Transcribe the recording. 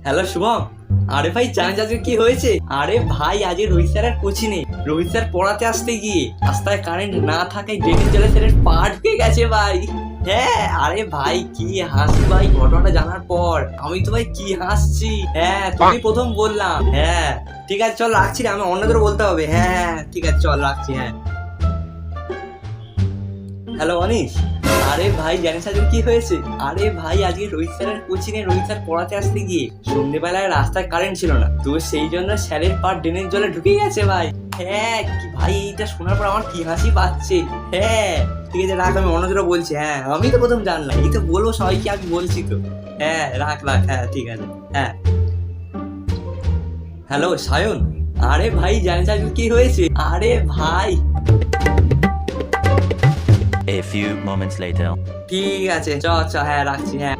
Hello Shubham. আরে ভাই জানিস আজকে কি হয়েছে? আরে ভাই আজকে রোহিত স্যারের কোচিনে রোহিত স্যার পড়াতে আসতে গিয়ে রাস্তায় কারেন্ট না থাকায় ড্রেনের জলে স্যারের পা ঢুকে গেছে ভাই। হ্যাঁ আরে ভাই কি হাসি ভাই ঘটনাটা জানার পর। আমি তো ভাই কি হাসছি। হ্যাঁ তুমি প্রথম বললাম। হ্যাঁ ঠিক আছে চল রাখছি রে, আমি অন্যদের বলতে হবে। হ্যাঁ ঠিক আছে চল রাখছি। হ্যাঁ হ্যালো অনিশ। আরে ভাই জানিস আজকে কি হয়েছে? আরে ভাই আজকে রোহিত স্যারের কোচিনে রোহিত স্যার পড়াতে আসতে গিয়ে সন্ধ্যেবেলায় রাস্তায় কারেন্ট ছিল না, তো সেই জন্য স্যারের পা ড্রেনের জলে ঢুকে গেছে ভাই। হ্যাঁ কি ভাই এইটা শোনার পর আমার কি হাসি পাচ্ছে। হ্যাঁ ঠিক আছে রাখ, আমি অন্যদেরও বলছি। হ্যাঁ আমি তো প্রথম জানলাম, এই তো বলবো সবাইকে, আমি বলছি তো। হ্যাঁ রাখ রাখ, হ্যাঁ ঠিক আছে। হ্যাঁ হ্যালো সায়ন। আরে ভাই জানিস আজকে কি হয়েছে? আরে ভাই A few moments later. ঠিক আছে চ চ, হ্যাঁ রাখছি। হ্যাঁ